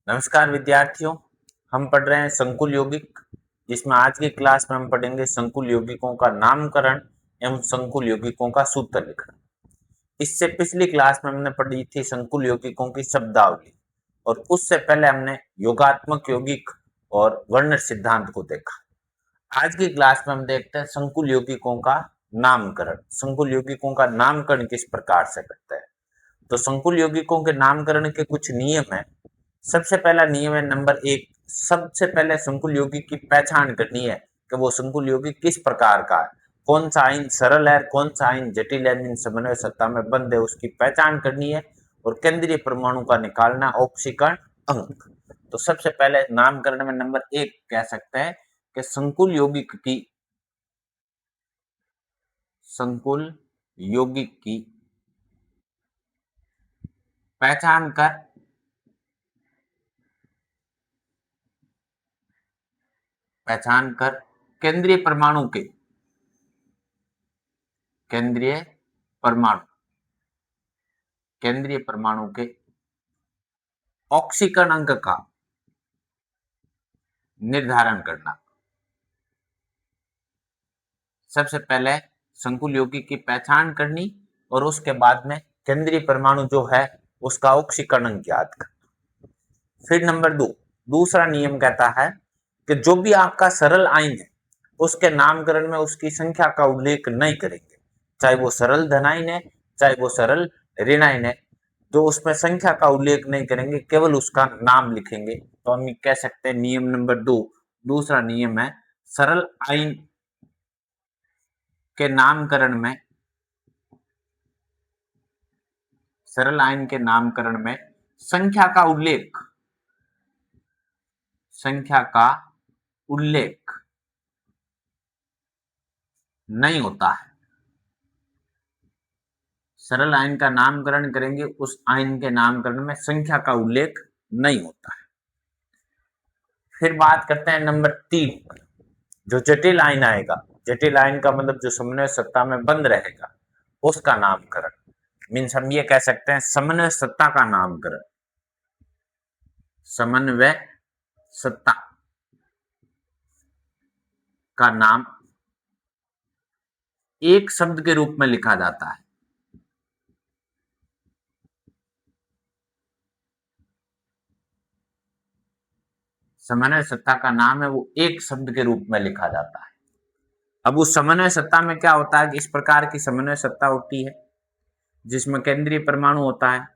नमस्कार विद्यार्थियों, हम पढ़ रहे हैं संकुल यौगिक, जिसमें आज की क्लास में हम पढ़ेंगे संकुल यौगिकों का नामकरण एवं संकुल यौगिकों का सूत्र लिखना। इससे पिछली क्लास में हमने पढ़ी थी संकुल यौगिकों की शब्दावली और उससे पहले हमने योगात्मक यौगिक और वर्णन सिद्धांत को देखा। आज की क्लास में हम देखते हैं संकुल यौगिकों का नामकरण। संकुल यौगिकों का नामकरण किस प्रकार से करते हैं। तो संकुल यौगिकों के नामकरण के कुछ नियम हैं। सबसे पहला नियम है नंबर 1, सबसे पहले संकुल यौगिक की पहचान करनी है कि वो संकुल यौगिक किस प्रकार का है, कौन सा आयन सरल है, कौन सा आयन जटिल है, इन समन्वय सत्ता में बंद है, उसकी पहचान करनी है और केंद्रीय परमाणु का निकालना ऑक्सीकरण अंक। तो सबसे पहले नामकरण में नंबर 1 कह सकते हैं कि संकुल यौगिक की पहचान कर केंद्रीय परमाणु के ऑक्सीकरण अंक का निर्धारण करना। सबसे पहले संकुल यौगिक की पहचान करनी और उसके बाद में केंद्रीय परमाणु जो है उसका ऑक्सीकरण अंक याद करना। फिर नंबर 2, दूसरा नियम कहता है कि जो भी आपका सरल आयन है उसके नामकरण में उसकी संख्या का उल्लेख नहीं करेंगे, चाहे वो सरल धनायन है चाहे वो सरल ऋणायन है, तो उसमें संख्या का उल्लेख नहीं करेंगे, केवल उसका नाम लिखेंगे। तो हम कह सकते हैं नियम नंबर 2, दूसरा नियम है सरल आयन के नामकरण में संख्या का उल्लेख नहीं होता है। सरल आयन का नामकरण करेंगे, उस आयन के नामकरण में संख्या का उल्लेख नहीं होता है। फिर बात करते हैं नंबर 3, जो जटिल आयन आएगा, जटिल आयन का मतलब जो समन्वय सत्ता में बंद रहेगा, उसका नामकरण मीन्स हम ये कह सकते हैं समन्वय सत्ता का नामकरण। समन्वय सत्ता का नाम एक शब्द के रूप में लिखा जाता है। समन्वय सत्ता का नाम है वो एक शब्द के रूप में लिखा जाता है। अब उस समन्वय सत्ता में क्या होता है कि इस प्रकार की समन्वय सत्ता होती है जिसमें केंद्रीय परमाणु होता है,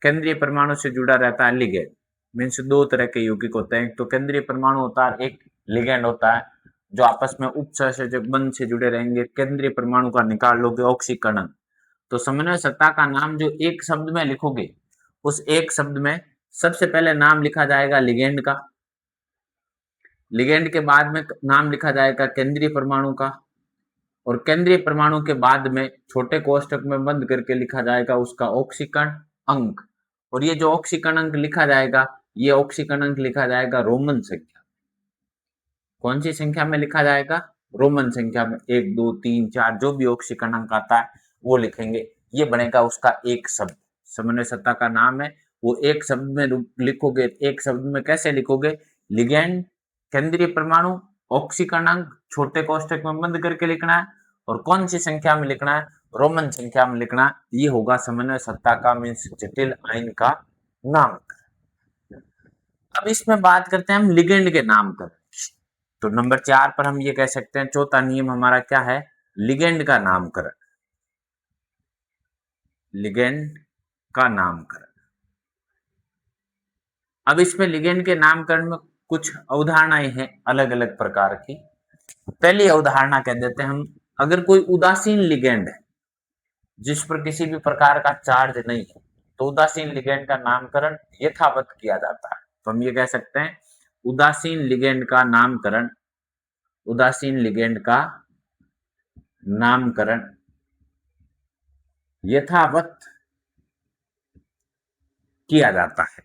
केंद्रीय परमाणु से जुड़ा रहता है लिगेंड। मीन्स दो तरह के यौगिक होते हैं, एक तो केंद्रीय परमाणु होता है, एक लिगेंड होता है, जो आपस में उपसहसंयोजक बंध से जुड़े रहेंगे। केंद्रीय परमाणु का निकाल लोगे ऑक्सीकरण। तो समन्वय सत्ता का नाम जो एक शब्द में लिखोगे, उस एक शब्द में सबसे पहले नाम लिखा जाएगा लिगेंड का, लिगेंड के बाद में नाम लिखा जाएगा केंद्रीय परमाणु का, और केंद्रीय परमाणु के बाद में छोटे कोष्ठक में बंद करके लिखा जाएगा उसका ऑक्सीकरण अंक। और ये जो ऑक्सीकरण अंक लिखा जाएगा, ये ऑक्सीकरण अंक लिखा जाएगा रोमन संख्या। कौन सी संख्या में लिखा जाएगा? रोमन संख्या में। 1 2 3 4 जो भी ऑक्सीकरण अंक आता है वो लिखेंगे। ये बनेगा उसका एक शब्द। समन्वय सत्ता का नाम है वो एक शब्द में लिखोगे। एक शब्द में कैसे लिखोगे? लिगेंड, केंद्रीय परमाणु, ऑक्सीकरण अंक, छोटे कोष्ठक में बंद करके लिखना है, और कौन सी संख्या में लिखना है? रोमन संख्या में लिखना। ये होगा समन्वय सत्ता का मीन्स जटिल आयन का नाम। अब इसमें बात करते हैं हम लिगेंड के नाम पर। तो नंबर 4 पर हम ये कह सकते हैं, चौथा नियम हमारा क्या है? लिगेंड का नामकरण। लिगेंड का नामकरण। अब इसमें लिगेंड के नामकरण में कुछ अवधारणाएं हैं अलग अलग प्रकार की। पहली अवधारणा कह देते हैं हम, अगर कोई उदासीन लिगेंड है जिस पर किसी भी प्रकार का चार्ज नहीं है, तो उदासीन लिगेंड का नामकरण यथावत किया जाता है। तो हम ये कह सकते हैं उदासीन लिगेंड का नामकरण, उदासीन लिगेंड का नामकरण यथावत किया जाता है।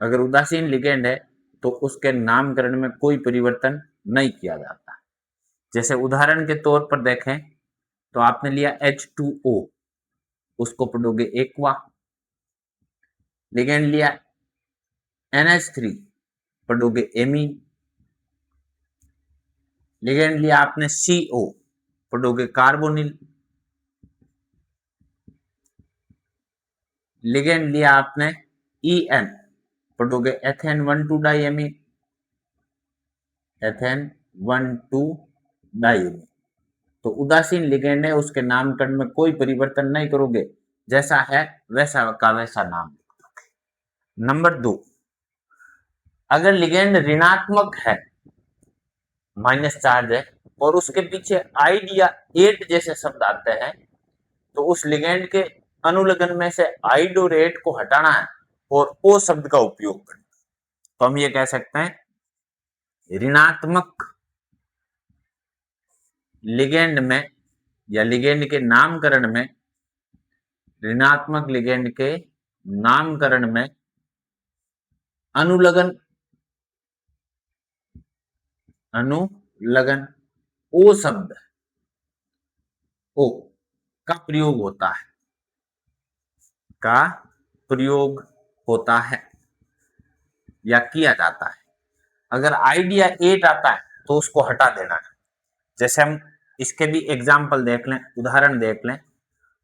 अगर उदासीन लिगेंड है तो उसके नामकरण में कोई परिवर्तन नहीं किया जाता। जैसे उदाहरण के तौर पर देखें तो आपने लिया H2O, उसको पढ़ोगे एक्वा, लिगेंड लिया NH3, पढ़ोगे एमीन। लिगेंड लिया आपने CO, पढ़ोगे कार्बोनिल। लिगेंड लिया आपने EN, पढ़ोगे एथेन 1,2 डाइएमीन, एथेन 1,2 डाइएमीन। तो उदासीन लिगेंड है, उसके नामकरण में कोई परिवर्तन नहीं करोगे, जैसा है वैसा का वैसा नाम। नंबर 2, अगर लिगेंड ऋणात्मक है, माइनस चार्ज है, और उसके पीछे आइड या एट जैसे शब्द आते हैं, तो उस लिगेंड के अनुलग्न में से आइड और एट को हटाना है और ओ शब्द का उपयोग करना। तो हम ये कह सकते हैं ऋणात्मक लिगेंड में या लिगेंड के नामकरण में, ऋणात्मक लिगेंड के नामकरण में अनुलग्न ओ शब्द, ओ का प्रयोग होता है, का प्रयोग होता है या किया जाता है। अगर आइड या एट आता है तो उसको हटा देना है। जैसे हम इसके भी एग्जाम्पल देख लें, उदाहरण देख लें,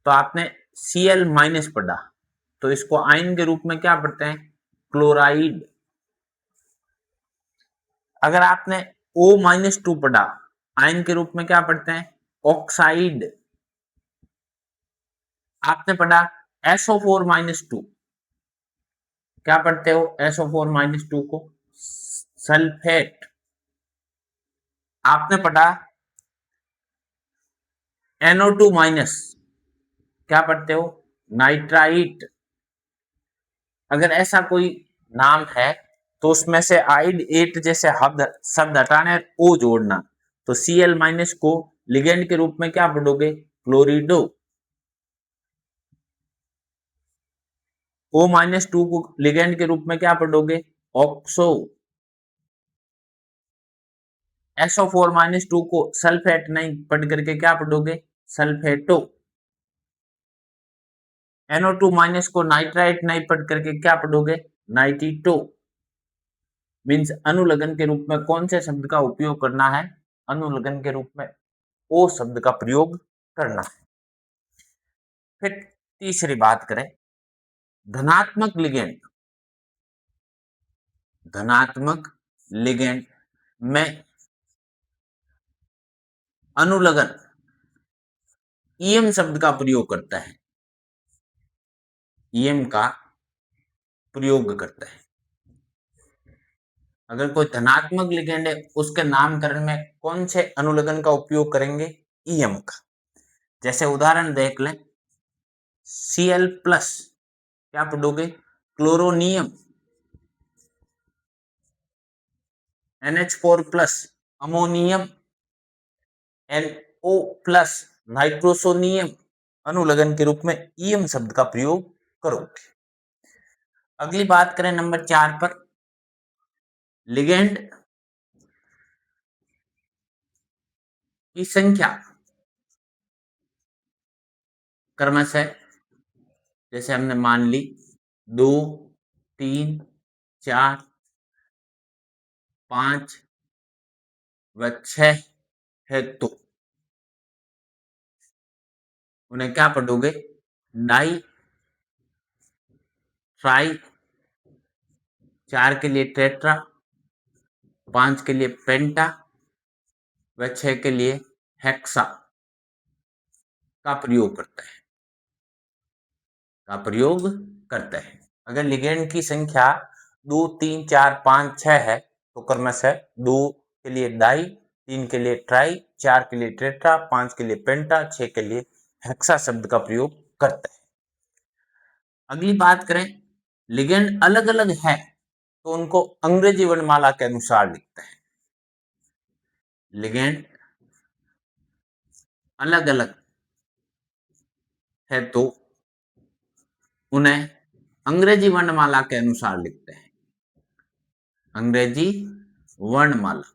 तो आपने Cl माइनस पढ़ा, तो इसको आयन के रूप में क्या पढ़ते हैं? क्लोराइड। अगर आपने O-2 पढ़ा, आयन के रूप में क्या पढ़ते हैं? ऑक्साइड। आपने पढ़ा SO4-2, क्या पढ़ते हो SO4-2 को? सल्फेट। आपने पढ़ा NO2-, क्या पढ़ते हो? नाइट्राइट। अगर ऐसा कोई नाम है तो उसमें से आइड एट जैसे शब्द हटाने और ओ जोड़ना। तो Cl- को लिगेंड के रूप में क्या पढ़ोगे? क्लोरिडो। O-2 को लिगेंड के रूप में क्या पढ़ोगे? ऑक्सो। SO4-2 को सल्फेट नहीं पढ़ करके क्या पढ़ोगे? सल्फेटो। NO2- को नाइट्राइट नहीं पढ़ करके क्या पढ़ोगे? नाइट्रिटो। मीन्स अनुलग्न के रूप में कौन से शब्द का उपयोग करना है? अनुलग्न के रूप में ओ शब्द का प्रयोग करना है। फिर तीसरी बात करें, धनात्मक लिगेंड, धनात्मक लिगेंड में अनुलग्न ईएम शब्द का प्रयोग करता है, ईएम का प्रयोग करता है। अगर कोई धनात्मक लिगेंड है, उसके नामकरण में कौन से अनुलग्न का उपयोग करेंगे? ईएम का। जैसे उदाहरण देख लें, Cl+, क्या पढ़ोगे? Chloronium. NH4+, ammonium. NO+, nitrosonium. अनुलग्न के रूप में ईएम शब्द का प्रयोग करोगे। अगली बात करें नंबर 4 पर, लिगेंड की संख्या क्रमशः, जैसे हमने मान ली 2, 3, 4, 5 व 6 है, तो उन्हें क्या पढ़ोगे? डाई, ट्राई, 4 के लिए टेट्रा, 5 के लिए पेंटा व 6 के लिए हेक्सा का प्रयोग करता है, का प्रयोग करता है। अगर लिगेंड की संख्या 2, 3, 4, 5, 6 है, तो क्रमशः 2 के लिए डाई, 3 के लिए ट्राई, 4 के लिए टेट्रा, 5 के लिए पेंटा, 6 के लिए हेक्सा शब्द का प्रयोग करता है। अगली बात करें, लिगेंड अलग अलग है तो उनको अंग्रेजी वर्णमाला के अनुसार लिखते हैं। लिगेंड अलग अलग है तो उन्हें अंग्रेजी वर्णमाला के अनुसार लिखते हैं, अंग्रेजी वर्णमाला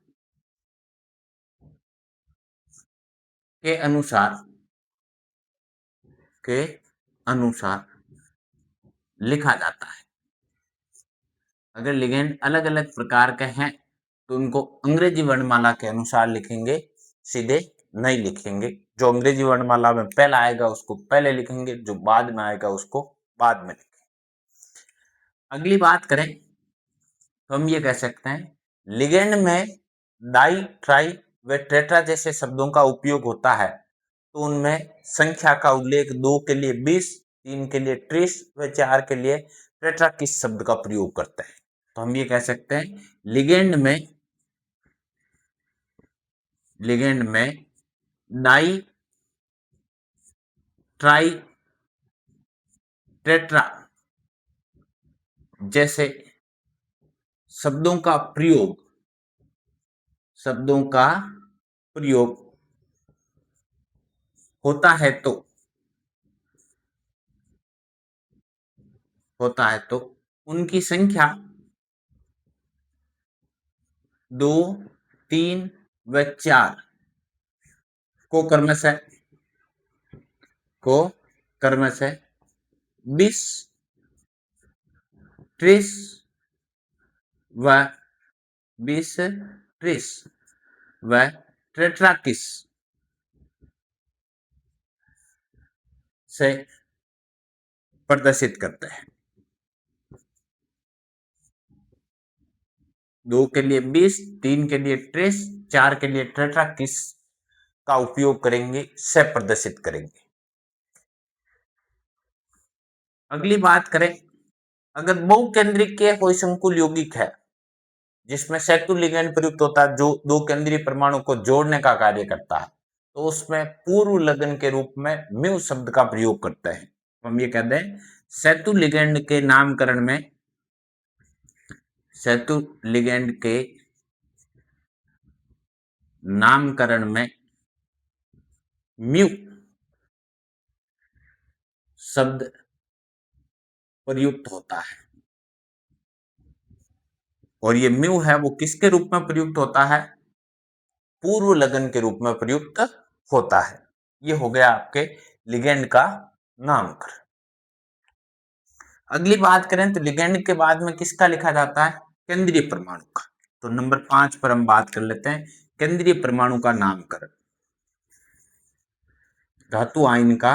के अनुसार, के अनुसार लिखा जाता है। अगर लिगेंड अलग अलग प्रकार के हैं तो उनको अंग्रेजी वर्णमाला के अनुसार लिखेंगे, सीधे नहीं लिखेंगे। जो अंग्रेजी वर्णमाला में पहला आएगा उसको पहले लिखेंगे, जो बाद में आएगा उसको बाद में लिखेंगे। अगली बात करें तो हम ये कह सकते हैं लिगेंड में डाई, ट्राई व टेट्रा जैसे शब्दों का उपयोग होता है तो उनमें संख्या का उल्लेख 2 के लिए 20, 3 के लिए 30 व 4 के लिए टेट्रा किस शब्द का प्रयोग करते हैं। तो हम ये कह सकते हैं लिगेंड में डाई, ट्राई, टेट्रा जैसे शब्दों का प्रयोग होता है तो उनकी संख्या 2, 3 व 4 को क्रमशः 20, 30 व 30 से प्रदर्शित करते हैं। 2 के लिए 20, 3 के लिए 30, 4 के लिए टेट्रा किस का उपयोग करेंगे, से प्रदर्शित करेंगे। अगली बात करें, अगर बहुकेंद्रीय कोई संकुल यौगिक है जिसमें सेतु लिगेंड प्रयुक्त होता है जो 2 केंद्रीय परमाणु को जोड़ने का कार्य करता है तो उसमें पूर्व लग्न के रूप में म्यू शब्द का प्रयोग करते हैं। तो हम ये कहते हैं सेतु लिगेंड के नामकरण में म्यू शब्द प्रयुक्त होता है और ये म्यू है वो किसके रूप में प्रयुक्त होता है, पूर्व लग्न के रूप में प्रयुक्त होता है। ये हो गया आपके लिगेंड का नामकरण। अगली बात करें तो लिगेंड के बाद में किसका लिखा जाता है, केंद्रीय परमाणु का। तो नंबर 5 पर हम बात कर लेते हैं केंद्रीय परमाणु का नामकरण। धातु आयन का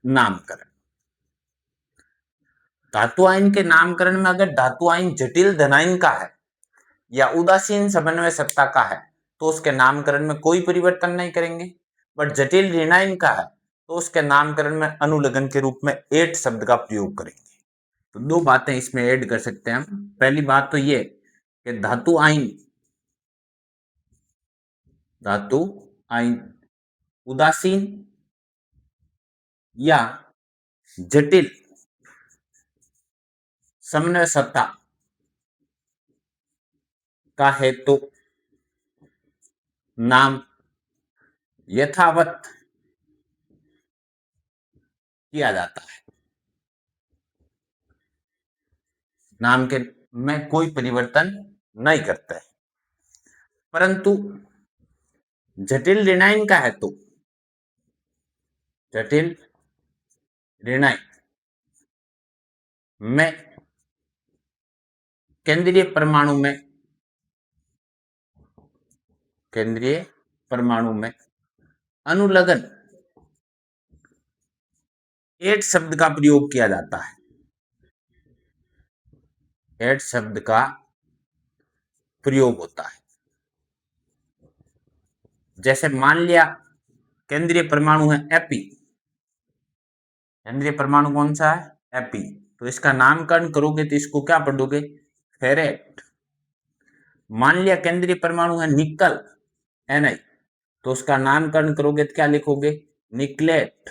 नामकरण। धातु आयन के नामकरण में अगर धातु आयन जटिल धनायन का है या उदासीन समन्वय सत्ता का है तो उसके नामकरण में कोई परिवर्तन नहीं करेंगे। बट जटिल ऋणायन का है तो उसके नामकरण में अनुलग्न के रूप में एट शब्द का प्रयोग करेंगे। तो 2 बातें इसमें ऐड कर सकते हैं हम। पहली बात तो ये कि धातु आयन उदासीन या जटिल समन्वय सत्ता का है तो नाम यथावत किया जाता है, नाम के में कोई परिवर्तन नहीं करता है। परंतु जटिल ऋणायन का है तो जटिल ऋणायन में केंद्रीय परमाणु में अनुलग्न एट शब्द का प्रयोग किया जाता है। एट शब्द का प्रयोग होता है। जैसे मान लिया केंद्रीय परमाणु है एपी, केंद्रीय परमाणु कौन सा है, एपी, तो इसका नामकरण करोगे तो इसको क्या पढ़ोगे, फेरेट। मान लिया केंद्रीय परमाणु है निकल, एनआई, तो उसका नामकरण करोगे तो क्या लिखोगे, निकलेट।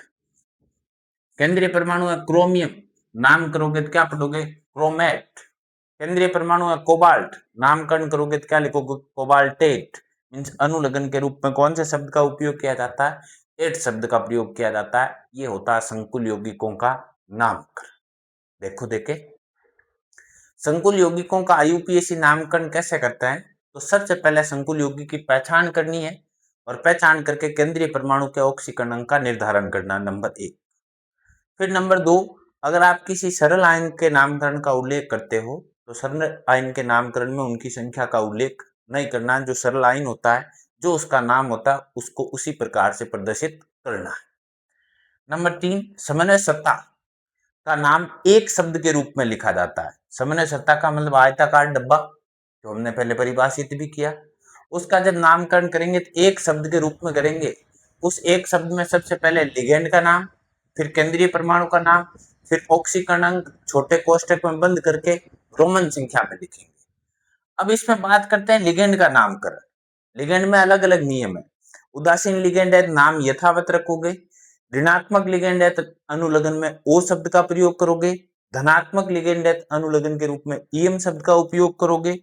केंद्रीय परमाणु है क्रोमियम, नाम करोगे तो क्या पढ़ोगे, क्रोमेट। केंद्रीय परमाणु है कोबाल्ट, नामकरण करोगे तो क्या लिखोगे, कोबाल्टेट। मींस अनुलग्न के रूप में कौन से शब्द का उपयोग किया जाता है, एट शब्द का प्रयोग किया जाता है। ये होता है संकुल यौगिकों का नामकरण। देखो देखे संकुल यौगिकों का आईयूपीएसी नामकरण कैसे करता है। तो सबसे पहले संकुल यौगिक की पहचान करनी है और पहचान करके केंद्रीय परमाणु के ऑक्सीकरण अंक का निर्धारण करना, नंबर 1। फिर नंबर 2 अगर आप किसी सरल आयन के नामकरण का उल्लेख करते हो तो सरल आयन के नामकरण में उनकी संख्या का उल्लेख नहीं करना। जो सरल आयन होता है, जो उसका नाम होता है, उसको उसी प्रकार से प्रदर्शित करना है। नंबर 3, समन्वय सत्ता का नाम एक शब्द के रूप में लिखा जाता है। समन्वय सत्ता का मतलब आयताकार डब्बा, जो हमने पहले परिभाषित भी किया। उसका जब नामकरण करेंगे तो एक शब्द के रूप में करेंगे। उस एक शब्द में सबसे पहले लिगेंड का नाम, फिर केंद्रीय परमाणु का नाम, फिर ऑक्सीकरण अंक छोटे कोष्टक में बंद करके रोमन संख्या में लिखेंगे। अब इसमें बात करते हैं लिगेंड का नामकरण। लिगेंड में अलग अलग नियम है। उदासीन लिगेंड है, नाम यथावत रखोगे। ऋणात्मक लिगेंड है तो अनुलग्न में ओ शब्द का प्रयोग करोगे। धनात्मक लिगेंड है तो अनुलग्न के रूप में ईएम शब्द का उपयोग करोगे।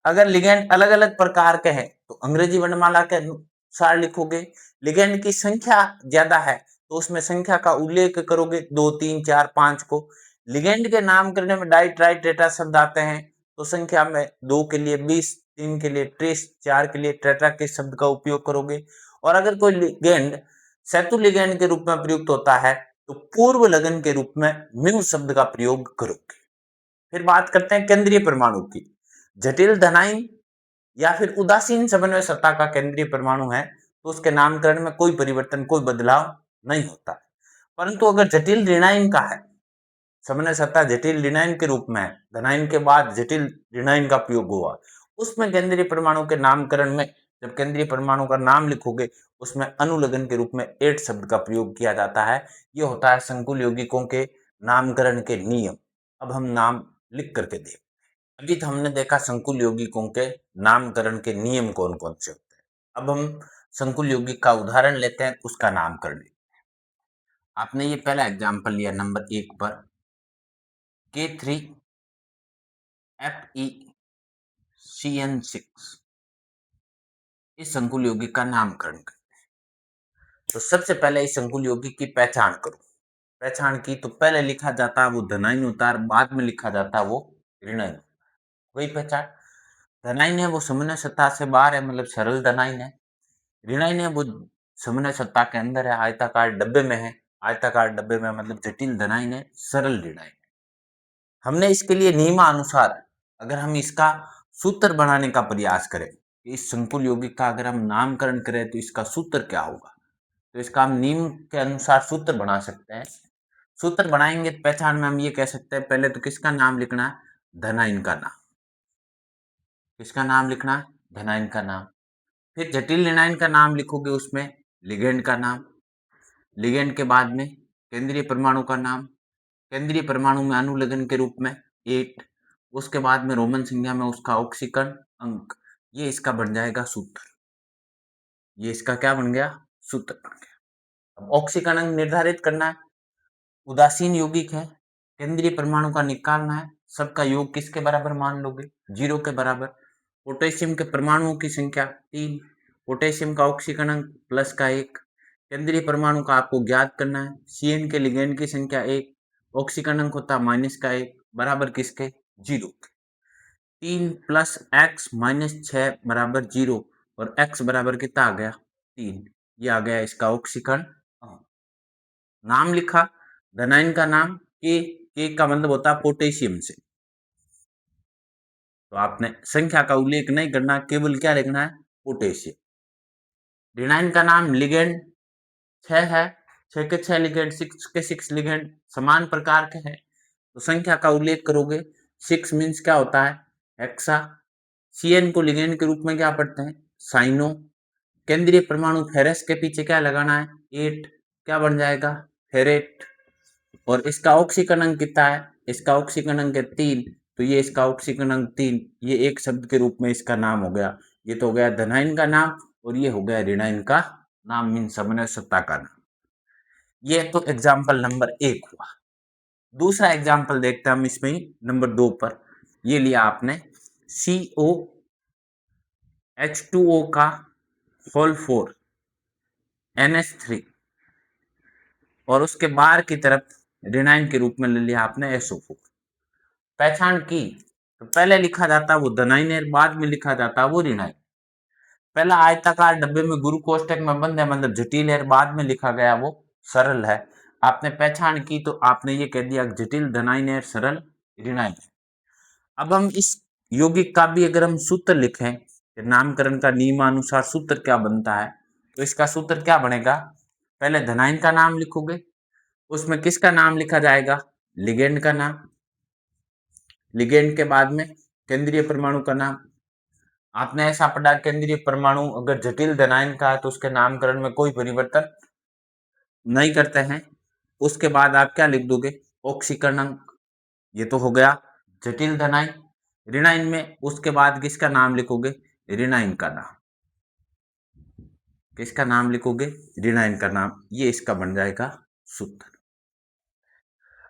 अगर लिगेंड अलग अलग प्रकार के हैं तो अंग्रेजी वर्णमाला के अनुसार लिखोगे। लिगेंड की संख्या ज्यादा है तो उसमें संख्या का उल्लेख करोगे, 2, 3, 4, 5 को। लिगेंड के नाम करने में डाई ट्राई टेट्रा शब्द आते हैं तो संख्या में 2 के लिए 20, 3 के लिए 30, 4 के लिए टेट्रा के शब्द का उपयोग करोगे। और अगर कोई लिगेंड सेतु लिगेंड के रूप में प्रयुक्त होता है तो पूर्व लगन के रूप में म्यू शब्द का प्रयोग करोगे। फिर बात करते हैं केंद्रीय परमाणु की। जटिल धनाइन या फिर उदासीन समन्वय सत्ता का केंद्रीय परमाणु है तो उसके नामकरण में कोई परिवर्तन, कोई बदलाव नहीं होता। परंतु अगर जटिल ऋणाइन का है, समन्वय सत्ता जटिल ऋणाइन के रूप में है, धनाइन के बाद जटिल ऋणाइन का प्रयोग हुआ, उसमें केंद्रीय परमाणु के नामकरण में जब केंद्रीय परमाणु का नाम लिखोगे उसमें अनुलग्न के रूप में एट शब्द का प्रयोग किया जाता है। ये होता है संकुल यौगिकों के नामकरण के नियम। अब हम नाम लिख करके देख। अभी तो हमने देखा संकुल यौगिकों के नामकरण के नियम कौन कौन से होते हैं। अब हम संकुल यौगिक का उदाहरण लेते हैं, उसका नामकरण। आपने ये पहला एग्जाम्पल लिया नंबर 1 पर, K3FeCN6, इस संकुल यौगिक का नामकरण कर। तो सबसे पहले इस संकुल यौगिक की पहचान करो। पहचान की तो पहले लिखा जाता है वो धनाइन होता है, बाद में लिखा जाता है वो ऋणाइन। वही पहचान। धनाइन है वो समन्वय सत्ता से बाहर है, मतलब सरल धनाइन है। ऋणाइन है वो समन्वय सत्ता के अंदर है, आयताकार डब्बे में है। आयताकार डब्बे में मतलब जटिल धनाइन है, सरल ऋणाइन। हमने इसके लिए नियमानुसार अगर हम इसका सूत्र बनाने का प्रयास करें, इस संकुल यौगिक का अगर हम नामकरण करें तो इसका सूत्र क्या होगा, तो इसका हम नियम के अनुसार सूत्र बना सकते हैं। सूत्र बनाएंगे तो पहचान में हम ये कह सकते हैं, पहले तो किसका नाम लिखना है, धनाइन का नाम। किसका नाम लिखना है, धनाइन का नाम। फिर जटिल ऋणाइन का नाम लिखोगे, उसमें लिगेंड का नाम। लिगेंड के बाद में केंद्रीय परमाणु का नाम। केंद्रीय परमाणु में अनुलग्न के रूप में 8। उसके बाद में रोमन संख्या में उसका ऑक्सीकरण अंक। ये इसका बन जाएगा सूत्र। ये इसका क्या बन गया, सूत्र बन गया। अब ऑक्सीकरण अंक निर्धारित करना है। उदासीन यौगिक है, केंद्रीय परमाणु का निकालना है। सबका योग किसके बराबर मान लोगे, 0 के बराबर। पोटेशियम के परमाणुओं की संख्या 3। पोटेशियम का ऑक्सीकरण अंक प्लस का 1। केंद्रीय परमाणु का आपको ज्ञात करना है। CN के लिगेंड की संख्या 1, ऑक्सीकरण अंक होता माइनस का 1, बराबर किसके, 0 के। 3 प्लस x माइनस 6 बराबर 0, और x बराबर कितना आ गया, 3। ये आ गया इसका ऑक्सीकरण अंक। नाम लिखा, धनाइन का नाम के का मतलब होता है पोटेशियम से। तो आपने संख्या का उल्लेख नहीं करना, केवल क्या लिखना है, पोटेशियम। ऋणाइन का नाम लिगेंड 6 है, 6 के 6 लिगेंड, 6 के 6 लिगेंड समान प्रकार के हैं तो संख्या का उल्लेख करोगे। 6 मीन्स क्या होता है, हेक्सा। CN को लिगेंड के रूप में क्या पढ़ते हैं, साइनो। केंद्रीय परमाणु फेरस के पीछे क्या लगाना है, 8, क्या बन जाएगा, फेरेट। और इसका ऑक्सीकरण अंक कितना है, इसका ऑक्सीकरण अंक है 3, तो ये इसका ऑक्सीकरण अंक 3, ये एक शब्द के रूप में इसका नाम हो गया। ये तो हो गया धनाइन का नाम, और ये हो गया ऋणाइन का नाम, मीन समन्वय सत्ता का नाम। ये तो एग्जाम्पल नंबर 1 हुआ। दूसरा एग्जाम्पल देखते हैं हम इसमें ही, नंबर 2 पर। ये लिया आपने COH2O का होल 4 NH3, और उसके बाहर की तरफ ऋणाइन के रूप में ले लिया आपने SO4। पहचान की तो पहले लिखा जाता वो धनाइन है, बाद में लिखा जाता वो ऋणाइन। पहला आयताकार डब्बे में गुरु कोष्टक में बंद है, मतलब जटिल है, बाद में लिखा गया वो सरल है। आपने पहचान की तो आपने ये कह दिया जटिल धनायन है, सरल ऋणायन है। अब हम इस यौगिक का भी अगर हम सूत्र लिखें, नामकरण का नियमानुसार सूत्र क्या बनता है, तो इसका सूत्र क्या बनेगा, पहले धनायन का नाम लिखोगे, उसमें किसका नाम लिखा जाएगा, लिगेंड का नाम, लिगेंड के बाद में केंद्रीय परमाणु का नाम। आपने ऐसा पढ़ा केंद्रीय परमाणु अगर जटिल धनायन का है तो उसके नामकरण में कोई परिवर्तन नहीं करते हैं। उसके बाद आप क्या लिख दोगे, ऑक्सीकरण अंक, ये तो हो गया जटिल धनायन। ऋणायन में उसके बाद किसका नाम लिखोगे, ऋणायन का नाम, किसका नाम लिखोगे, ऋणायन का नाम, ये इसका बन जाएगा सूत्र।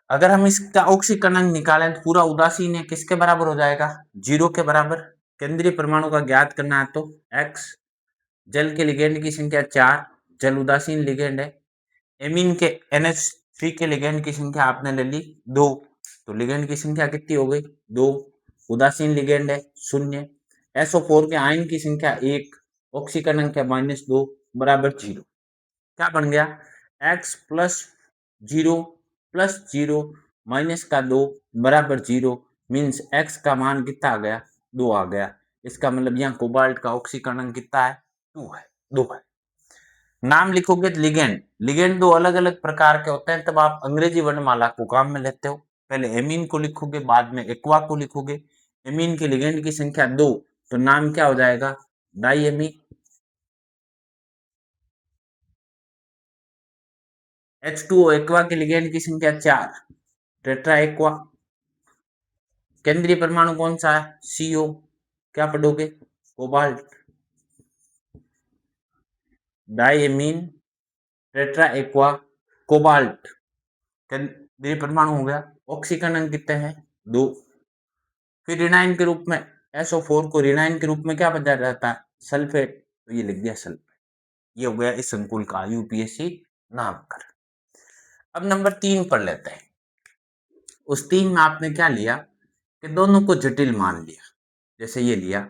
अगर हम इसका ऑक्सीकरण अंक निकालें तो पूरा उदासीन है किसके बराबर हो जाएगा, 0 के बराबर। केंद्रीय परमाणु का ज्ञात करना है तो x, जल के लिगेंड की संख्या 4, जल उदासीन लिगेंड है। एमीन के NH3 के लिगेंड की संख्या आपने ले ली 2, तो लिगेंड की संख्या कितनी हो गई, 2, उदासीन लिगेंड है 0। SO4 के आयन की संख्या 1, ऑक्सीकरण अंक है -2 बराबर 0। क्या बन गया, x प्लस 0 प्लस 0 माइनस का 2 बराबर 0, मीन्स x का मान कितना आ गया, 2 आ गया। इसका मतलब यहाँ कोबाल्ट का ऑक्सीकरण अंक कितना है, 2 है। नाम लिखोगे तो लिगेंड, लिगेंड दो अलग अलग प्रकार के होते हैं, तब आप अंग्रेजी वर्णमाला को काम में लेते हो। पहले एमीन को लिखोगे, बाद में एक्वा को लिखोगे। एमीन के लिगेंड की संख्या 2, तो नाम क्या हो जाएगा, डाईएमीन। H2O एक्वा के लिगेंड की संख्या 4, टेट्रा एक्वा। केंद्रीय परमाणु कौन सा है, CO, क्या पढ़ोगे, कोबाल्ट। डाईएमीन टेट्रा एक्वा कोबाल्ट, केंद्रीय परमाणु हो गया। ऑक्सीकरण अंक कितने हैं, 2। फिर ऋणायन के रूप में SO4 को ऋणायन के रूप में क्या बचा जाता है, सल्फेट, तो ये लिख दिया सल्फेट। ये हो गया इस संकुल का यूपीएससी नामकरण। अब नंबर 3 पढ़ लेते हैं। उस 3 में आपने क्या लिया कि दोनों को जटिल मान लिया, जैसे ये लिया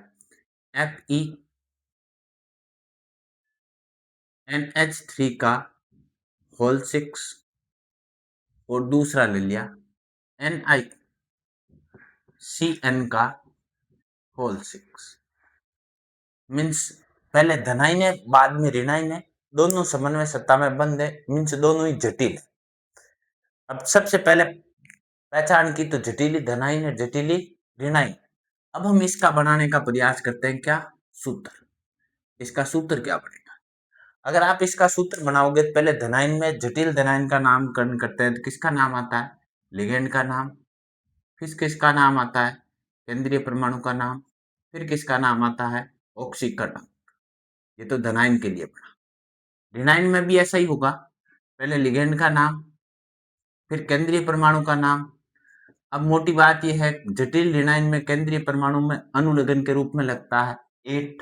FeNH3 का होल 6 और दूसरा ले लिया NiCN का होल 6, मीन्स पहले धनायन है बाद में ऋणायन है, दोनों समन्वय सत्ता में बंद है, मीन्स दोनों ही जटिल है। अब सबसे पहले पहचान की तो जटिली धनायन है, जटिली ऋणायन। अब हम इसका बनाने का प्रयास करते हैं, क्या सूत्र, इसका सूत्र क्या बनेगा। अगर आप इसका सूत्र बनाओगे तो पहले धनायन में जटिल धनायन का नामकरण करते हैं तो किसका नाम आता है, लिगेंड का नाम, फिर किसका नाम आता है, केंद्रीय परमाणु का नाम, फिर किसका नाम आता है, ऑक्सीकरण। ये तो धनायन के लिए पढ़ा। ऋणायन में भी ऐसा ही होगा, पहले लिगेंड का नाम, फिर केंद्रीय परमाणु का नाम। अब मोटी बात यह है, जटिल ऋणायन में केंद्रीय परमाणु में अनुलग्न के रूप में लगता है 8,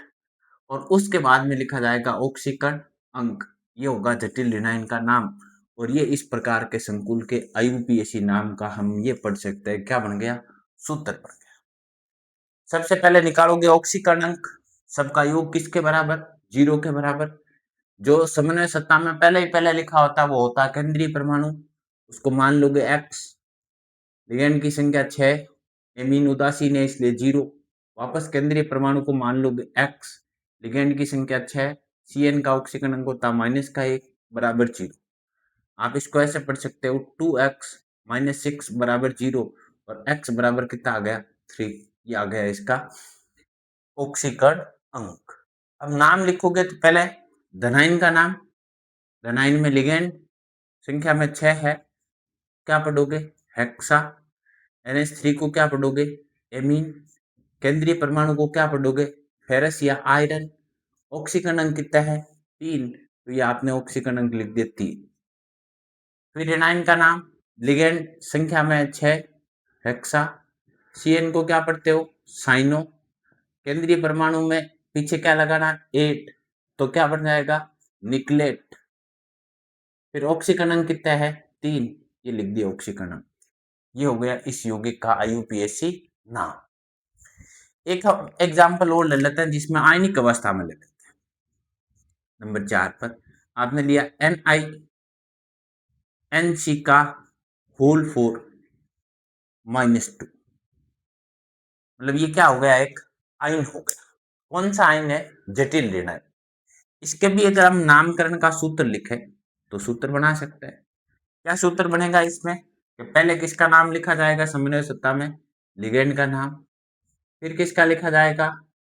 और उसके बाद में लिखा जाएगा ऑक्सीकरण अंक। ये होगा जटिल ऋणायन का नाम, और ये इस प्रकार के संकुल के IUPAC नाम का हम ये पढ़ सकते हैं, क्या बन गया, सूत्र बन गया। सबसे पहले निकालोगे ऑक्सीकरण अंक, सबका योग किसके बराबर, 0 के बराबर। जो समन्वय सत्ता में पहले ही पहले लिखा होता है वो होता है केंद्रीय परमाणु, उसको मान लोगे x, लिगेंड की संख्या 6, एमीन उदासीन है इसलिए 0, वापस केंद्रीय परमाणु को मान लोगे x, लिगेंड की संख्या 6, CN का ऑक्सीकरण अंक होता है -1 बराबर 0। आप इसको ऐसे पढ़ सकते हो 2x - 6 बराबर 0, और x बराबर कितना आ गया, 3। ये आ गया इसका ऑक्सीकरण अंक। अब नाम लिखोगे तो पहले धनायन का नाम, धनायन में लिगेंड संख्या में 6 है, क्या पढ़ोगे, हेक्सा। NH3 को क्या पढ़ोगे, एमीन। केंद्रीय परमाणु को क्या पढ़ोगे, फेरस या आयरन। ऑक्सीकरण अंक कितना है, 3, तो ये आपने ऑक्सीकरण अंक लिख दिया 3। फिर ऋणायन का नाम, लिगेंड संख्या में 6, हेक्सा। CN को क्या पढ़ते हो, साइनो। केंद्रीय परमाणु में पीछे क्या लगाना, 8, तो क्या बन जाएगा, निकलेट। फिर ऑक्सीकरण अंक कितना है, 3, ये लिख दिया ऑक्सीकरण। ये हो गया इस यौगिक का IUPAC नाम। एक हम एग्जाम्पल और ले लेते हैं जिसमें आयनिक अवस्था में ले लेते हैं। नंबर 4 पर आपने लिया NC का होल 4 -2। मतलब ये क्या हो गया, एक आयन हो गया। कौन सा आयन है, जटिल ऋणायन। इसके भी अगर हम नामकरण का सूत्र लिखें तो सूत्र बना सकते हैं। क्या सूत्र बनेगा इसमें कि पहले किसका नाम लिखा जाएगा समन्वय सत्ता में, लिगेंड का नाम, फिर किसका लिखा जाएगा,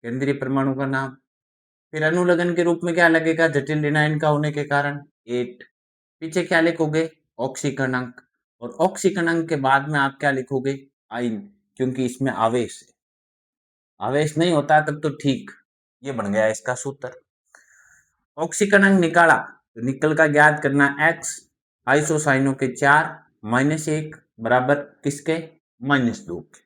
केंद्रीय परमाणु का नाम, फिर अनुलग्न के रूप में क्या लगेगा, जटिल ऋणायन का होने के कारण 8, पीछे क्या लिखोगे, ऑक्सीकरण अंक, और ऑक्सीकरण अंक के बाद में आप क्या लिखोगे, आयन, क्योंकि इसमें आवेश है। आवेश नहीं होता तब तो ठीक। ये बन गया इसका सूत्र। ऑक्सीकरण अंक निकाला तो निकल का ज्ञात करना x, आइसोसाइनों के 4 -1 बराबर किसके, -2 के।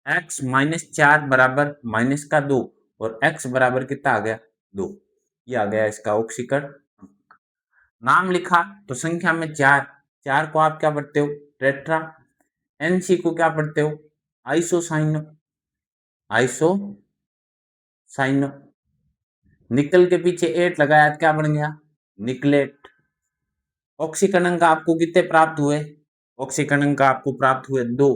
x -4 बराबर माइनस का 2 और x बराबर कितना आ गया, 2। ये आ गया इसका ऑक्सीकरण अंक। नाम लिखा तो संख्या में 4, 4 को आप क्या पढ़ते हो, टेट्रा। NC को क्या पढ़ते हो, आइसोसाइनो, आइसोसाइनो। निकल के पीछे 8 लगाया तो क्या बन गया, निकलेट। ऑक्सीकरण अंक आपको कितने प्राप्त हुए, ऑक्सीकरण अंक आपको प्राप्त हुए 2,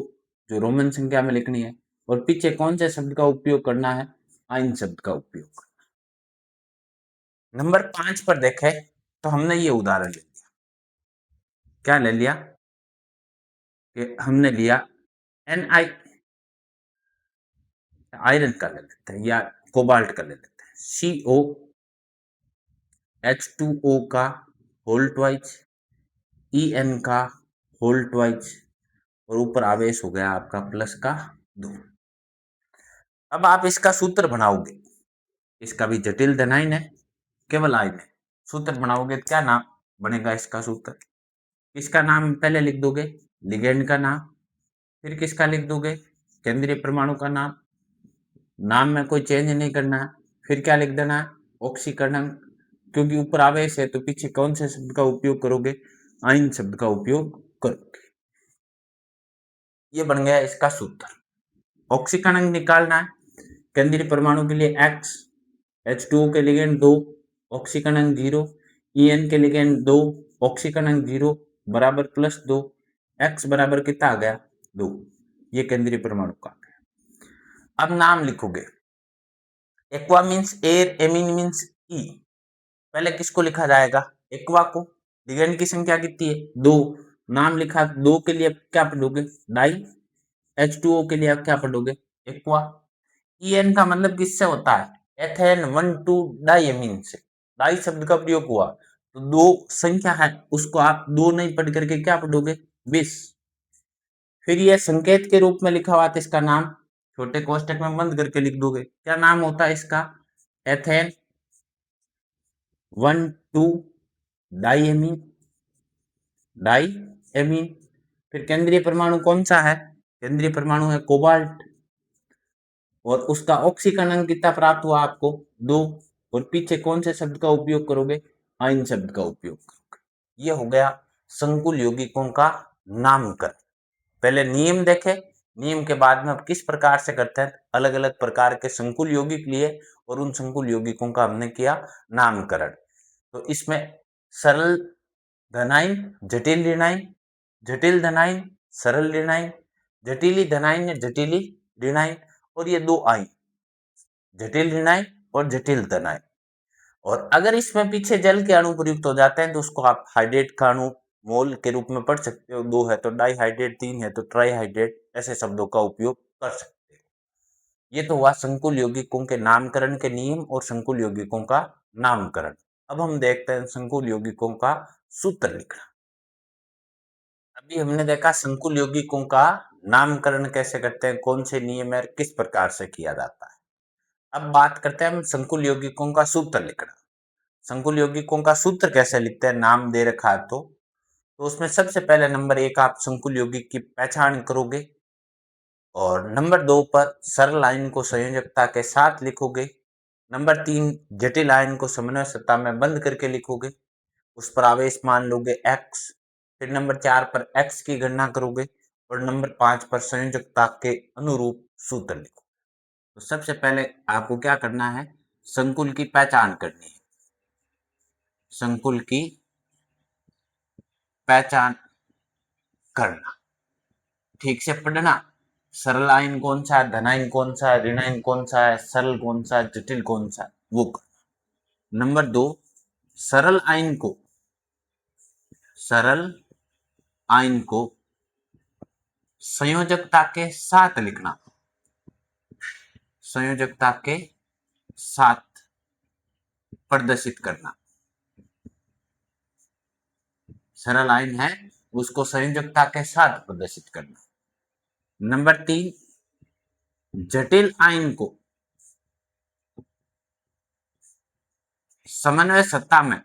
जो रोमन संख्या में लिखनी है। और पीछे कौन से शब्द का उपयोग करना है, आयन शब्द का उपयोग। नंबर 5 पर देखें तो हमने ये उदाहरण ले लिया, क्या ले लिया कि हमने लिया Ni, आयरन का ले लेते हैं या कोबाल्ट का ले लेते हैं, COH2O का होल ट्वाइस, En का होल ट्वाइस, और ऊपर आवेश हो गया आपका प्लस का 2। अब आप इसका सूत्र बनाओगे, इसका भी जटिल धनायन है, केवल आयन है। सूत्र बनाओगे तो क्या नाम बनेगा इसका सूत्र, किसका नाम पहले लिख दोगे, लिगेंड का नाम, फिर किसका लिख दोगे, केंद्रीय परमाणु का नाम, नाम में कोई चेंज नहीं करना है, फिर क्या लिख देना है, ऑक्सीकरण, क्योंकि ऊपर आवेश है तो पीछे कौन से शब्द का उपयोग करोगे, आयन शब्द का उपयोग करोगे। ये बन गया इसका सूत्र। ऑक्सीकरण निकालना है, केंद्रीय परमाणु के लिए x, H2O के लिगेंड 2, ऑक्सीकरण 0, En के लिगेंड 2, ऑक्सीकरण 0 बराबर +2, x बराबर कितना आ गया, 2। ये केंद्रीय परमाणु का। अब नाम लिखोगे, aqua means air, amine means ई। पहले किसको लिखा जाएगा, एक्वा को। लिगेंड की संख्या कितनी है, 2। नाम लिखा 2 के लिए क्या पढ़ोगे, डाई। H2O के लिए आप क्या पढ़ोगे, एक्वा। En का मतलब किससे होता है, एथेन 1,2 डाइएमीन से। डाई शब्द का प्रयोग हुआ तो 2 संख्या है, उसको आप 2 नहीं पढ़ करके क्या पढ़ोगे, 20। फिर ये संकेत के रूप में लिखा हुआ था, इसका नाम छोटे कोष्टक में बंद करके लिख दोगे। क्या नाम होता है इसका, एथेन 1,2 डाइएमीन, डाइएमीन। फिर केंद्रीय परमाणु कौन सा है, केंद्रीय परमाणु है कोबाल्ट, और उसका ऑक्सीकरण अंक कितना प्राप्त हुआ आपको, 2। और पीछे कौन से शब्द का उपयोग करोगे, आयन शब्द का उपयोग करोगे। ये हो गया संकुल यौगिकों का नामकरण। पहले नियम देखे, नियम के बाद में अब किस प्रकार से करते हैं, अलग अलग प्रकार के संकुल यौगिक लिए और उन संकुल यौगिकों का हमने किया नामकरण। तो इसमें सरल धनायन, जटिल ऋणायन, जटिल धनायन, सरल ऋणायन, जटिली धनायन या जटिली ऋणायन, और ये 2 आयन, जटिल ऋणायन और जटिल धनायन। और अगर इसमें पीछे जल के अणु प्रयुक्त हो जाते हैं तो उसको आप हाइड्रेट का अणु मोल के रूप में पढ़ सकते हो। 2 है तो डाइहाइड्रेट, 3 है तो ट्राइहाइड्रेट, ऐसे शब्दों का उपयोग कर सकते हो। ये तो हुआ संकुल यौगिकों के नामकरण के नियम और संकुल यौगिकों का नामकरण। अब हम देखते हैं संकुल यौगिकों का सूत्र लिखना। अभी हमने देखा संकुल यौगिकों का नामकरण कैसे करते हैं, कौन से नियम है, किस प्रकार से किया जाता है। अब बात करते हैं हम संकुल यौगिकों का सूत्र लिखना। संकुल यौगिकों का सूत्र कैसे लिखते हैं, नाम दे रखा है तो उसमें सबसे पहले नंबर 1 आप संकुल यौगिक की पहचान करोगे, और नंबर 2 पर सरल आयन को संयोजकता के साथ लिखोगे। नंबर 3 जटिल आयन को समन्वय सत्ता में बंद करके लिखोगे, उस पर आवेश मान लोगे x। फिर नंबर 4 पर x की गणना करोगे, और नंबर 5 पर संयोजकता के अनुरूप सूत्र लिखो। तो सबसे पहले आपको क्या करना है, संकुल की पहचान करनी है। संकुल की पहचान करना, ठीक से पढ़ना। सरल आयन कौन सा है, धनायन कौन सा है, ऋणायन कौन सा है, सरल कौन सा है, जटिल कौन सा है, वो करना। नंबर 2, सरल आयन को संयोजकता के साथ लिखना, संयोजकता के साथ प्रदर्शित करना। सरल आयन है उसको संयोजकता के साथ प्रदर्शित करना। नंबर 3, जटिल आयन को समन्वय सत्ता में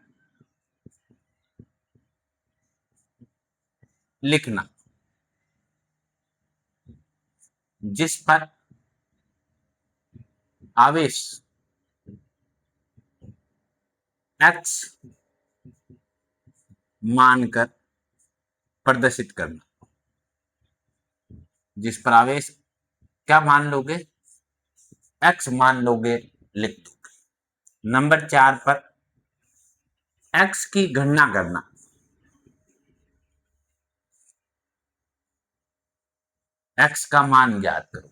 लिखना, जिस पर आवेश x मानकर प्रदर्शित करना, जिस पर आवेश क्या मान लोगे, x मान लोगे, लिख दोगे। नंबर 4 पर x की गणना करना, x का मान ज्ञात करो।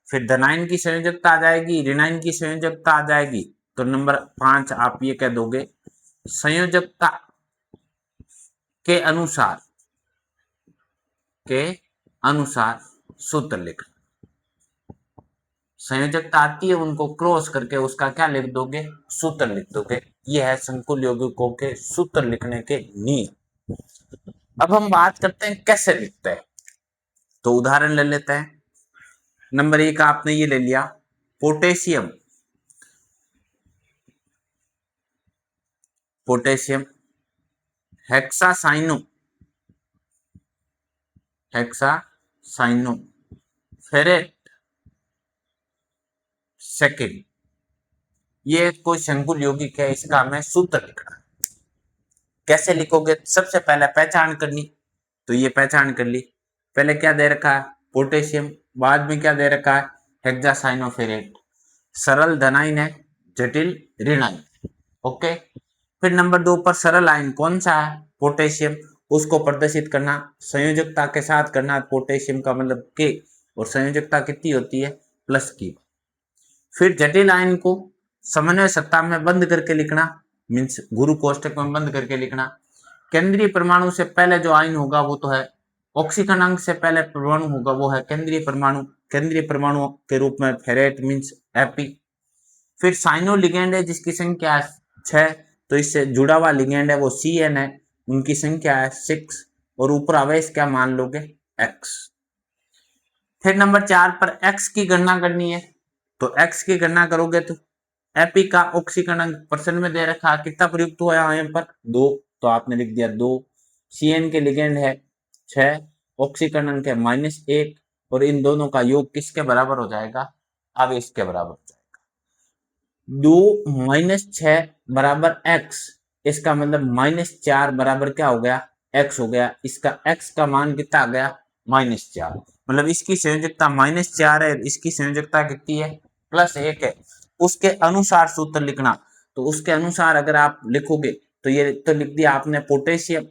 फिर धनायन की संयोजकता आ जाएगी, ऋणायन की संयोजकता आ जाएगी। तो नंबर 5 आप ये कह दोगे, संयोजकता के अनुसार सूत्र लिख। संयोजकता आती है उनको क्रॉस करके उसका क्या लिख दोगे, सूत्र लिख दोगे। ये है संकुल यौगिकों के सूत्र लिखने के नियम। अब हम बात करते हैं कैसे लिखते हैं, तो उदाहरण ले लेते हैं। नंबर 1 आपने ये ले लिया, पोटेशियम हेक्सासाइनो फेरेट सेकेंड, ये कोई संकुल यौगिक है, इसका हमें सूत्र लिखना। कैसे लिखोगे, सबसे पहले पहचान करनी, तो ये पहचान कर ली। पहले क्या दे रखा है, पोटेशियम, बाद में क्या दे रखा है, हेक्सासाइनोफेरेट। सरल धनायन है, जटिल ऋणायन। ओके। फिर नंबर 2 पर सरल आयन कौन सा है, पोटेशियम, उसको प्रदर्शित करना, संयोजकता के साथ करना, पोटेशियम का मतलब के, और संयोजकता कितनी होती है, प्लस की। फिर जटिल आयन को समन्वय सत्ता में बंद करके लिखना, मीन्स गुरु कोष्टक में बंद करके लिखना। केंद्रीय परमाणु से पहले जो आयन होगा वो तो है ऑक्सीकरण अंक से पहले परमाणु होगा वो है केंद्रीय परमाणु, केंद्रीय परमाणु के रूप में फेरेट मीन्स एपी। फिर साइनो लिगेंड है जिसकी संख्या 6, तो इससे जुड़ा हुआ लिगेंड है वो CN है, उनकी संख्या है 6, और ऊपर आवेश क्या मान लोगे, x। फिर नंबर 4 पर x की गणना करनी है, तो x की गणना करोगे तो एपी का ऑक्सीकरण अंक परसेंट में दे रखा, कितना प्रयुक्त हुआ यहाँ पर 2, तो आपने लिख दिया 2। CN के लिगेंड है 6, ऑक्सीकरण अंक है -1, और इन दोनों का योग किसके बराबर हो जाएगा, आवेश के बराबर हो जाएगा। 2 - 6 बराबर x, इसका मतलब -4 बराबर क्या हो गया, x हो गया। इसका x का मान कितना आ गया, -4, मतलब इसकी संयोजकता -4 है, इसकी संयोजकता कितनी है, +1 है। उसके अनुसार सूत्र लिखना, तो उसके अनुसार अगर आप लिखोगे तो ये तो लिख दिया आपने पोटेशियम,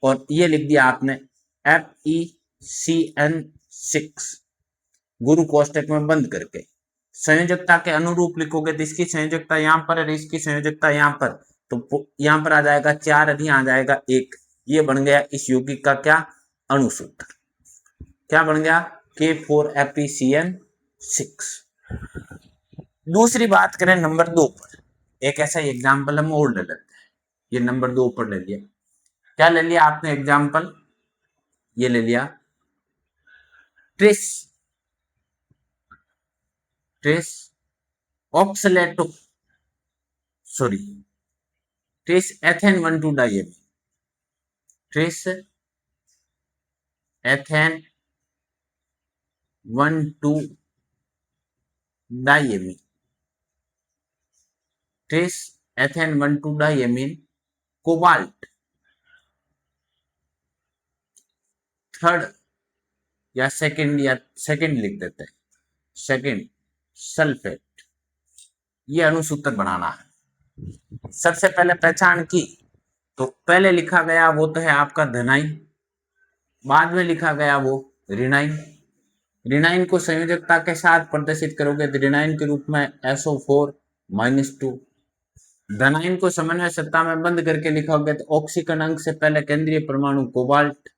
और ये लिख दिया आपने FeCN6 गुरु कोष्टक में बंद करके। संयोजकता के अनुरूप लिखोगे तो इसकी संयोजकता यहाँ पर है, इसकी संयोजकता यहाँ पर, तो यहाँ पर आ जाएगा 4 और यहाँ आ जाएगा 1। ये बन गया इस यौगिक का क्या, अणुसूत्र। क्या बन गया, K4FeCN6। दूसरी बात करें नंबर 2 पर, एक ऐसा एग्जाम्पल हम और ले लेते हैं। ये नंबर 2 पर ले लिया, क्या ले लिया आपने एग्जाम्पल, ये ले लिया tris oxalato tris ethane 1,2 diamine, tris ethane 1,2 diamine, tris ethane 1,2 diamine cobalt third या सेकंड लिख देते हैं, सेकंड सल्फेट। ये अणुसूत्र बनाना है। सबसे पहले पहचान की तो पहले लिखा गया वो तो है आपका धनाइन, बाद में लिखा गया वो ऋणाइन। ऋणाइन को संयोजकता के साथ प्रदर्शित करोगे तो ऋणाइन के रूप में SO4-2। धनाइन को समन्वय सत्ता में बंद करके लिखोगे तो ऑक्सीकरण अंक से पहले केंद्रीय परमाणु कोबाल्ट।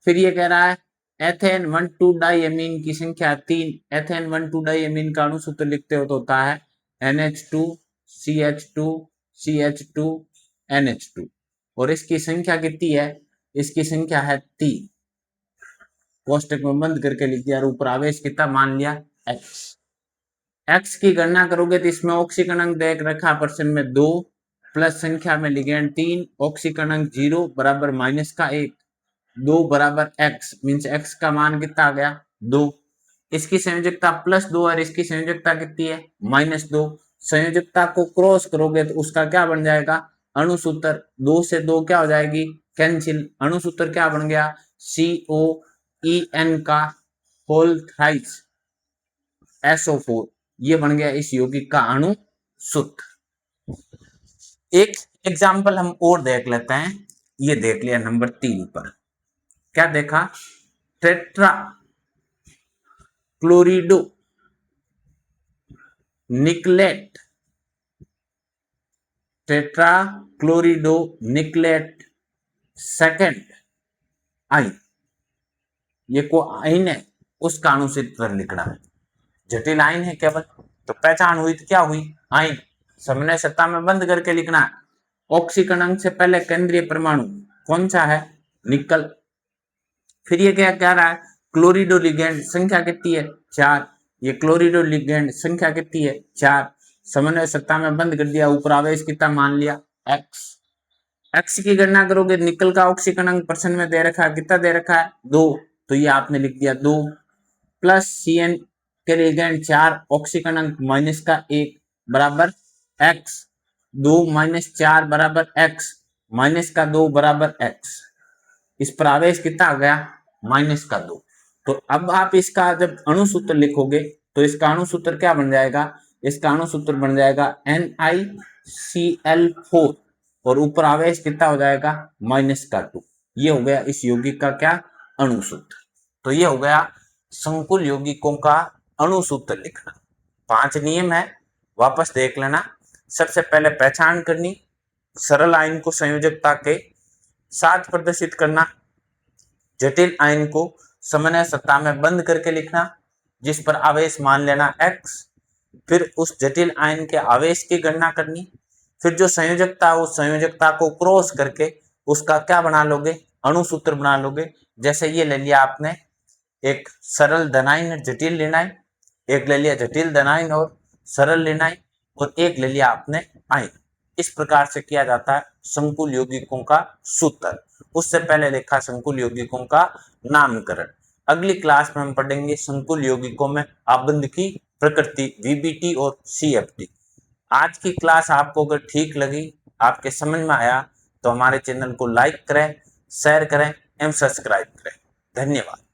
फिर ये कह रहा है एथेन 1,2 डाइएमीन की संख्या 3। एथेन 1,2 डाइएमीन का अणुसूत्र लिखते हो तो होता है NH2 CH2 CH2 NH2 और इसकी संख्या कितनी है, इसकी संख्या है 3। कोष्टक में बंद करके लिख दिया और ऊपर आवेश कितना मान लिया x। x की गणना करोगे तो इसमें ऑक्सीकरण अंक देख रखा प्रश्न में 2 प्लस संख्या में लिगेंड 3, ऑक्सीकरण अंक 0 बराबर माइनस का 1, 2 बराबर x मीन्स x का मान कितना आ गया 2। इसकी संयोजकता +2 और इसकी संयोजकता कितनी है -2। संयोजकता को क्रॉस करोगे तो उसका क्या बन जाएगा अणुसूत्र, 2 से 2 क्या हो जाएगी कैंसिल। अणुसूत्र क्या बन गया COEN का होल थ्राइस SO4, ये बन गया इस यौगिक का अणुसूत्र। एक एग्जाम्पल हम और देख लेते हैं, ये देख लिया नंबर 3 पर। क्या देखा tetra chlorido nickelate, tetra chlorido nickelate second ion, ये को आइन है उसका अणुसूत्र लिखना है। जटिल आइन है केवल तो पहचान हुई तो क्या हुई आइन, समन्वय सत्ता में बंद करके लिखना है। ऑक्सीकरण अंक से पहले केंद्रीय परमाणु कौन सा है निकल। फिर ये क्या कह रहा है क्लोरिडो लिगेंड संख्या कितनी है 4, ये क्लोरिडो लिगेंड संख्या कितनी है 4। समन्वय सत्ता में बंद कर दिया, ऊपर आवेश कितना मान लिया x। x की गणना करोगे निकल का ऑक्सीकरण अंक प्रश्न में दे रखा है कितना दे रखा है 2, तो ये आपने लिख दिया 2 प्लस CN के लिगेंड 4, ऑक्सीकरण अंक माइनस का 1 बराबर x, 2 - 4 बराबर x, माइनस का 2 बराबर x। इस पर आवेश कितना आ गया -2। तो अब आप इसका जब अणुसूत्र लिखोगे तो इसका अणुसूत्र क्या बन जाएगा, इसका अणुसूत्र बन जाएगा NiCl4 और ऊपर आवेश कितना हो जाएगा -2। ये हो गया इस यौगिक का क्या अणुसूत्र। तो ये हो गया संकुल यौगिकों का अणुसूत्र लिखना। 5 नियम है, वापस देख लेना। सबसे पहले पहचान करनी, सरल आयन को संयोजकता के साथ प्रदर्शित करना, जटिल आयन को समन्वय सत्ता में बंद करके लिखना जिस पर आवेश मान लेना x, फिर उस जटिल आयन के आवेश की गणना करनी, फिर जो संयोजकता उस संयोजकता को क्रॉस करके उसका क्या बना लोगे अणुसूत्र बना लोगे। जैसे ये ले लिया आपने एक सरल धनाइन जटिल ऋणाइन, एक ले लिया जटिल धनाइन और सरल ऋणाइन और एक ले लिया आपने आयन। इस प्रकार से किया जाता है संकुल यौगिकों का सूत्र। उससे पहले लिखा संकुल यौगिकों का नामकरण। अगली क्लास में हम पढ़ेंगे संकुल यौगिकों में आबंध की प्रकृति VBT और CFT। आज की क्लास आपको अगर ठीक लगी, आपके समझ में आया तो हमारे चैनल को लाइक करें, शेयर करें एवं सब्सक्राइब करें। धन्यवाद।